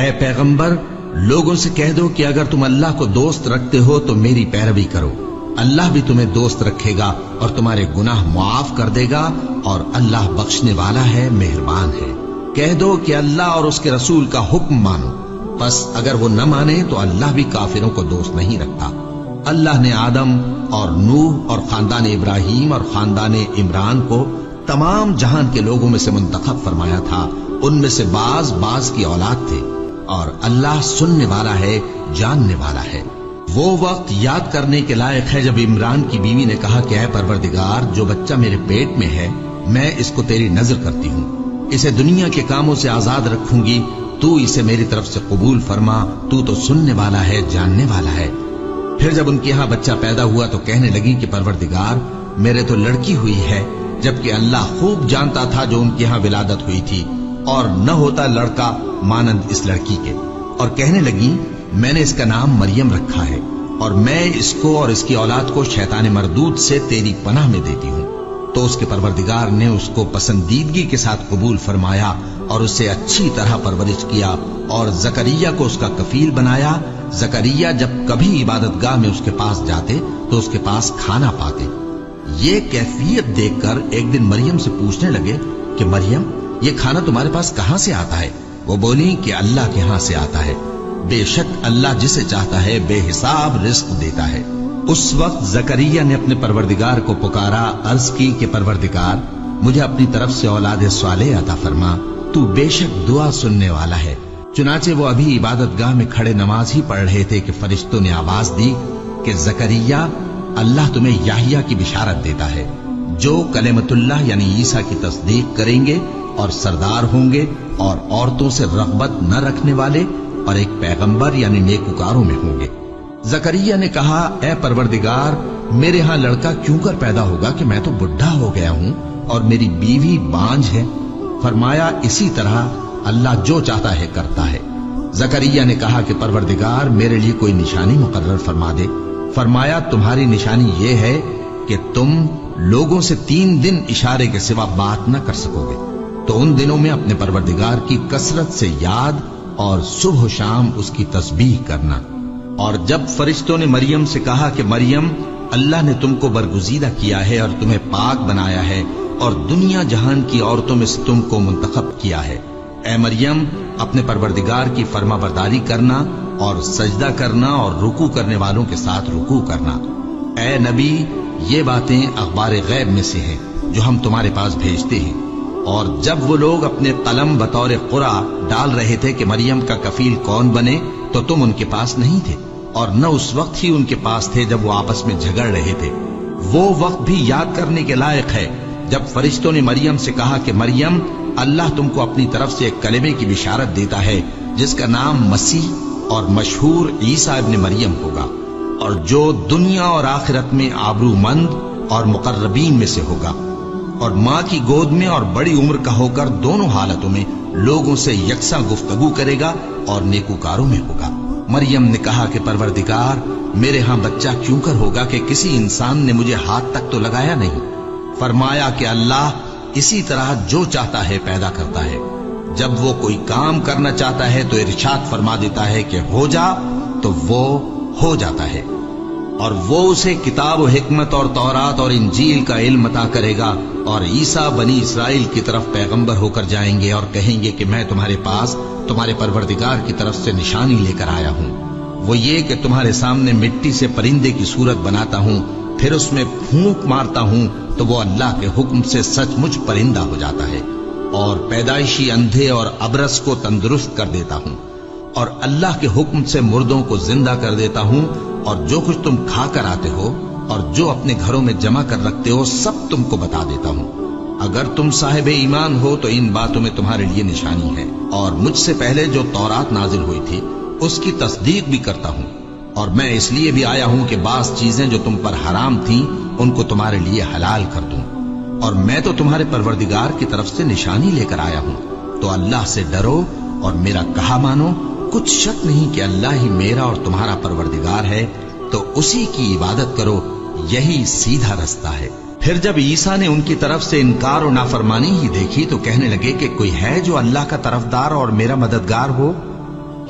اے پیغمبر لوگوں سے کہہ دو کہ اگر تم اللہ کو دوست رکھتے ہو تو میری پیروی کرو، اللہ بھی تمہیں دوست رکھے گا اور تمہارے گناہ معاف کر دے گا، اور اللہ بخشنے والا ہے، مہربان ہے۔ کہہ دو کہ اللہ اور اس کے رسول کا حکم مانو، پس اگر وہ نہ مانے تو اللہ بھی کافروں کو دوست نہیں رکھتا۔ اللہ نے آدم اور نوح اور خاندان ابراہیم اور خاندان عمران کو تمام جہان کے لوگوں میں سے منتخب فرمایا تھا، ان میں سے بعض بعض کی اولاد تھے، اور اللہ سننے والا ہے، جاننے والا ہے۔ وہ وقت یاد کرنے کے لائق ہے جب عمران کی بیوی نے کہا کہ اے پروردگار، جو بچہ میرے پیٹ میں ہے میں اس کو تیری نذر کرتی ہوں، اسے دنیا کے کاموں سے آزاد رکھوں گی، تو اسے میری طرف سے قبول فرما، تو سننے والا ہے، جاننے والا ہے۔ پھر جب ان کے یہاں بچہ پیدا ہوا تو کہنے لگی کہ پروردگار میرے تو لڑکی ہوئی ہے، جبکہ اللہ خوب جانتا تھا جو ان کے یہاں ولادت ہوئی تھی، اور نہ ہوتا لڑکا مانند اس لڑکی کے۔ اور کہنے لگی میں نے اس کا نام مریم رکھا ہے، اور میں اس کو اور اس کی اولاد کو شیطان مردود سے تیری پناہ میں دیتی ہوں۔ تو اس کے پروردگار نے اس کو پسندیدگی کے ساتھ قبول فرمایا اور اسے اچھی طرح پرورش کیا، اور زکریا کو اس کا کفیل بنایا۔ زکریا جب کبھی عبادت گاہ میں اس کے پاس جاتے تو اس کے پاس کھانا پاتے۔ یہ کیفیت دیکھ کر ایک دن مریم سے پوچھنے لگے کہ مریم یہ کھانا تمہارے پاس کہاں سے آتا ہے؟ وہ بولی کہ اللہ کے ہاں سے آتا ہے، بے شک اللہ جسے چاہتا ہے بے حساب رزق دیتا ہے۔ اس وقت زکریا نے اپنے پروردگار کو پکارا، عرض کی کہ پروردگار مجھے اپنی طرف سے اولاد صالح عطا فرما، تو بے شک دعا سننے والا ہے۔ چنانچہ وہ ابھی عبادت گاہ میں کھڑے نماز ہی پڑھ رہے تھے کہ فرشتوں نے آواز دی کہ زکریا اللہ تمہیں یحییٰ کی بشارت دیتا ہے، جو کلمۃ اللہ یعنی عیسیٰ کی تصدیق کریں گے اور سردار ہوں گے اور عورتوں سے رغبت نہ رکھنے والے اور ایک پیغمبر یعنی نیکوکاروں میں ہوں گے۔ زکریا نے کہا اے پروردگار میرے ہاں لڑکا کیوں کر پیدا ہوگا کہ میں تو بڈھا ہو گیا ہوں اور میری بیوی بانجھ ہے۔ فرمایا اسی طرح اللہ جو چاہتا ہے کرتا ہے۔ زکریا نے کہا کہ پروردگار میرے لیے کوئی نشانی مقرر فرما دے۔ فرمایا تمہاری نشانی یہ ہے کہ تم لوگوں سے 3 دن اشارے کے سوا بات نہ کر سکو گے، تو ان دنوں میں اپنے پروردگار کی کثرت سے یاد اور صبح و شام اس کی تسبیح کرنا۔ اور جب فرشتوں نے مریم سے کہا کہ مریم اللہ نے تم کو برگزیدہ کیا ہے اور تمہیں پاک بنایا ہے اور دنیا جہان کی عورتوں میں سے تم کو منتخب کیا ہے، اے مریم اپنے پروردگار کی فرما برداری کرنا اور سجدہ کرنا اور رکوع کرنے والوں کے ساتھ رکوع کرنا۔ اے نبی یہ باتیں اخبار غیب میں سے ہیں جو ہم تمہارے پاس بھیجتے ہیں۔ اور جب وہ لوگ اپنے قلم بطور قرعہ ڈال رہے تھے کہ مریم کا کفیل کون بنے تو تم ان کے پاس نہیں تھے، اور نہ اس وقت ہی ان کے پاس تھے جب وہ آپس میں جھگڑ رہے تھے۔ وہ وقت بھی یاد کرنے کے لائق ہے جب فرشتوں نے مریم سے کہا کہ مریم اللہ تم کو اپنی طرف سے ایک کلمے کی بشارت دیتا ہے جس کا نام مسیح اور مشہور عیسیٰ ابن مریم ہوگا، اور جو دنیا اور آخرت میں آبرو مند اور مقربین میں سے ہوگا، اور ماں کی گود میں اور بڑی عمر کا ہو کر دونوں حالتوں میں لوگوں سے یکساں گفتگو کرے گا اور نیکوکاروں میں ہوگا۔ مریم نے کہا کہ پروردگار میرے ہاں بچہ کیوں کر ہوگا کہ کسی انسان نے مجھے ہاتھ تک تو لگایا نہیں۔ فرمایا کہ اللہ اسی طرح جو چاہتا ہے پیدا کرتا ہے، جب وہ کوئی کام کرنا چاہتا ہے تو ارشاد فرما دیتا ہے کہ ہو جا تو وہ ہو جاتا ہے، اور وہ اسے کتاب و حکمت اور تورات اور انجیل کا علم عطا کرے گا، اور عیسیٰ بنی اسرائیل کی طرف پیغمبر ہو کر جائیں گے اور کہیں گے کہ میں تمہارے پاس تمہارے پروردگار کی طرف سے نشانی لے کر آیا ہوں، وہ یہ کہ تمہارے سامنے مٹی سے پرندے کی صورت بناتا ہوں، پھر اس میں پھونک مارتا ہوں تو وہ اللہ کے حکم سے سچ مچ پرندہ ہو جاتا ہے، اور پیدائشی اندھے اور ابرص کو تندرست کر دیتا ہوں، اور اللہ کے حکم سے مردوں کو زندہ کر دیتا ہوں، اور جو کچھ تم کھا کر آتے ہو اور جو اپنے گھروں میں جمع کر رکھتے ہو سب تم کو بتا دیتا ہوں۔ اگر تم صاحب ایمان ہو تو ان باتوں میں تمہارے لیے نشانی ہے، اور مجھ سے پہلے جو تورات نازل ہوئی تھی اس کی تصدیق بھی کرتا ہوں، اور میں اس لیے بھی آیا ہوں کہ بعض چیزیں جو تم پر حرام تھیں ان کو تمہارے لیے حلال کر دوں، اور میں تو تمہارے پروردگار کی طرف سے نشانی لے کر آیا ہوں، تو اللہ سے ڈرو اور میرا کہا مانو۔ کچھ شک نہیں کہ اللہ ہی میرا اور تمہارا پروردگار ہے، تو اسی کی عبادت کرو، یہی سیدھا رستہ ہے۔ پھر جب عیسیٰ نے ان کی طرف سے انکار و نافرمانی ہی دیکھی تو کہنے لگے کہ کوئی ہے جو اللہ کا طرفدار اور میرا مددگار ہو؟